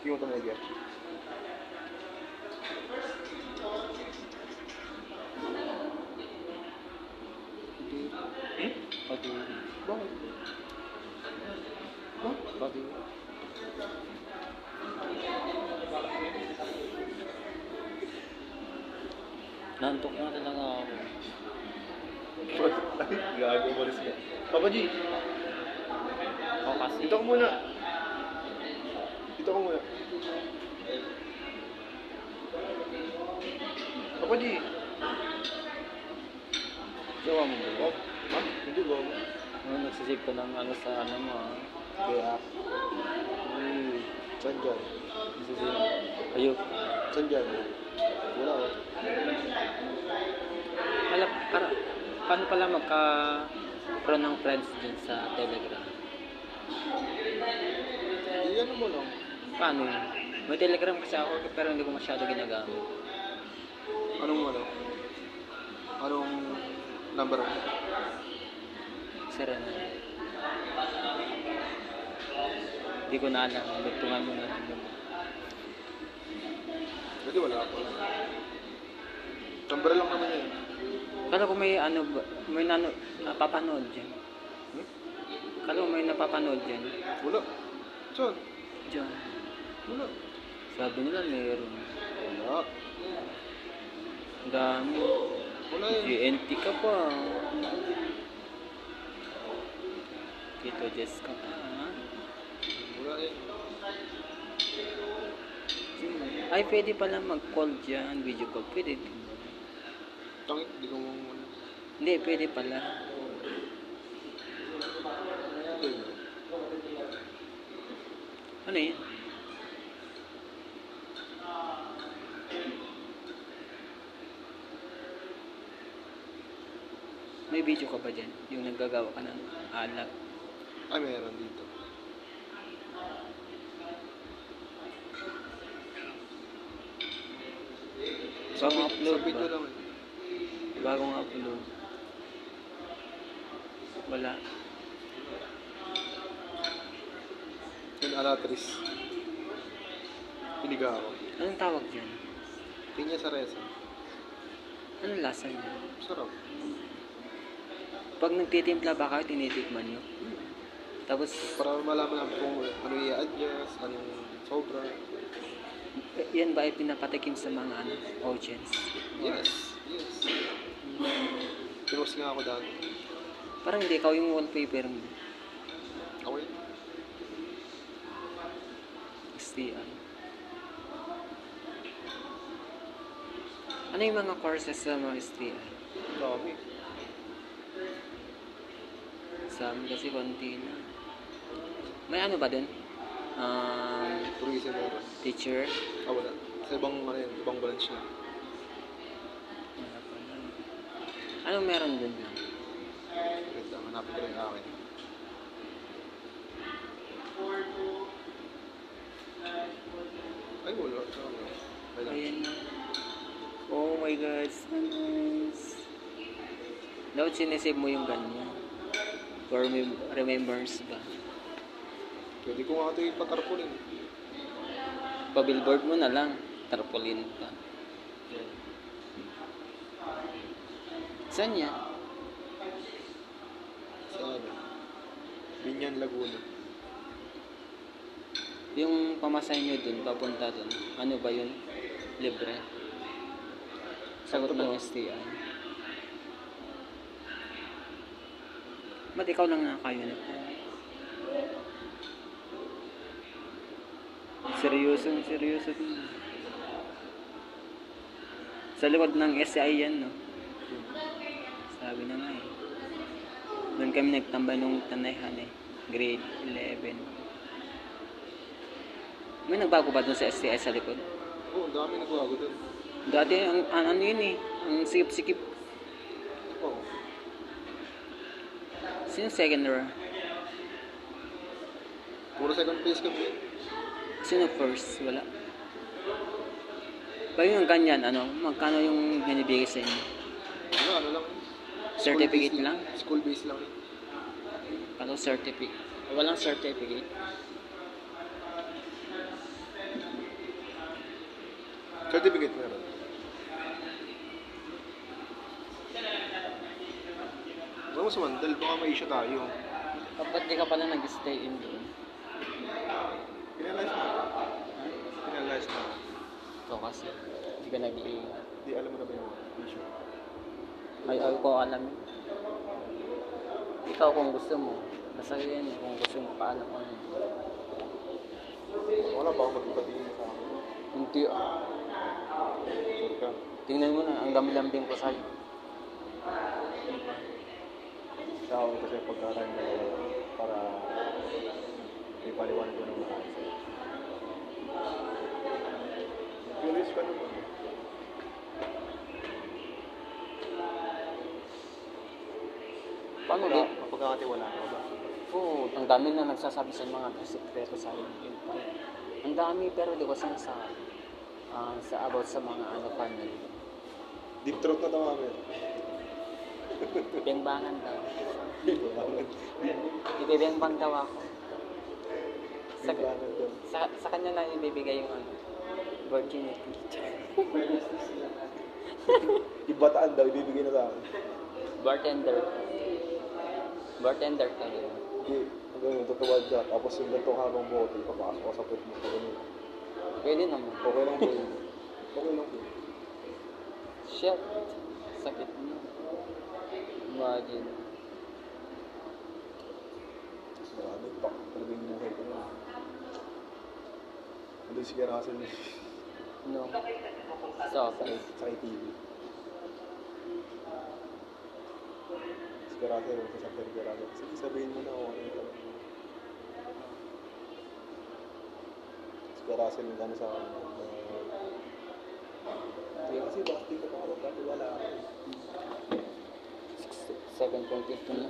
Yung tumigil. Pati. Bakit? Ha? Pati. Nantok na talaga ako. Ay, gago, umalis niya. Papa G, Ako kasi. dito ko muna. Dito ko muna. Papa G. Jowa mo ba? Oh, ha? Hindi ba? Ano, nagsisave ka ng ano sa ano mo ah. Kaya, Hmm, saan dyan? nagsisave. Ayun. Saan dyan? Wala oh. Paano pala magka-pro ng friends dyan sa Telegram? Iyan mo lang. Paano yun? May Telegram kasi ako pero hindi ko masyado ginagamit. Anong ano? Anong number mo? Sira na. Hindi ko na alam. Nagtungan mo na lang yun. Kasi wala ako. Number lang naman yan. Kala ko may ano, may napapanood dyan. Hmm? Kala ko may napapanood dyan. Wala. Saan? Dyan. Wala. Sabi nila meron. Wala. Ang dami. Wala yan. GNT ka pa. Tito Jess ka pa. Wala yan. Ay, pwede pala mag-call dyan. Video call. Pwede. Tangit, di ko mo... Hindi, pwede pala. Ano yun? May video ka ba dyan? Yung naggagawa ka ng alak. Ay, meron dito. Bagong upload Sa video ba? lang eh. Bagong upload. Wala. Yung alatris. Piniga ako. Anong tawag dyan? Pinya sa resa. Anong lasa niya? Sarap. Pag nagtitimpla ba kayo, tinitikman nyo? Tapos, Para malaman namin kung ano i-adjust, anong sobra. yan ba ay pinapatikim sa mga ano, audience? Yes. Yes. Pinost nga ako dati. Parang hindi, ikaw yung wallpaper mo. Ako yun. STI. Ano yung mga courses sa mga STI? Dami. Sa amin kasi konti na. May ano ba dun? Tourism meron. Teacher? Ah, wala. Sa ibang, ano yun, ibang branch na. Wala pa lang. Anong meron dun na? Wait lang, hanapin ko rin yung akin. Ay, wala. Wala. Ayan na. Oh my God, so nice. Dapat sinesave mo yung ganyan. For remembrance ba? Pwede ko nga ito ipatarpulin. Pa-billboard mo na lang. Tarpaulin pa. Yan. Saan yan? Sa ano? Binyan, Laguna. Yung pamasay nyo dun, papunta dun. Ano ba yun? Libre? Sagot Sakto ng ba? STI. Ba't ikaw lang nakakayo na? Seryoso. Sa likod ng SCI yan, no? Sabi na nga eh. Doon kami nagtambay nung tanayhan eh. Grade 11. May nagbago ba doon sa SCI sa likod? Oo, dami nagbago dun. Dati, ano yun eh. Ang sikip-sikip. Oo. Sino second row? Puro second place kami. Sino first? Wala. Ba yung ganyan, ano? Magkano yung binibigay sa inyo? Ano, ano lang. Certificate lang? School base lang. Ano certificate? Walang certificate. Certificate meron. Huwag mo sumandal, baka may issue tayo. Ba't di ka pala nag-stay in doon? Pinalize na. Pinalize na. Ito kasi, hindi ka nag-iingat. Di alam mo na ba yung issue? Ay ko alam eh. Ikaw kung gusto mo, basta yan eh, kung gusto mo paalam ko yun. Wala ba akong magpapatingin sa akin? Hindi ah. Sure ka? Tingnan mo na, ang dami-lambing ko sa'yo. Sa ako kasi pagkakaroon na para may paliwanag ko ng mga isa. Curious ka naman. Paano di? Pagkakatiwala ka ba? Oo, ang dami na nagsasabi sa mga sekreto sa akin. Ang dami pero di ko sinasabi. Sa about sa mga ano family. Deep throat na tamamin. Bengbangan daw. Ibibingbang daw ako. Sa, Biglangan doon. sa kanya na ibibigay yung ano, virginity. Ibataan daw, ibibigay na sa akin. Bartender. Bartender ka din. Hindi, hanggang yung tutuwad ka. Tapos yung gantong habang bote, papasok ko sa pwet mo. Pwede naman. Okay lang po yun. Okay lang po. Shit. Sakit mo. Imagine. Marami pa. Talaga yung buhay ko na. Ano si Kuya Russell No. Sa office. sa ITV. Si Kuya Russell, sa Kuya Russell. Sige, sabihin mo na ako ano yung talaga. Si Kuya Russell yung ano sa akin. Kasi bakit di ka pa ako wala ako. 7.52 na.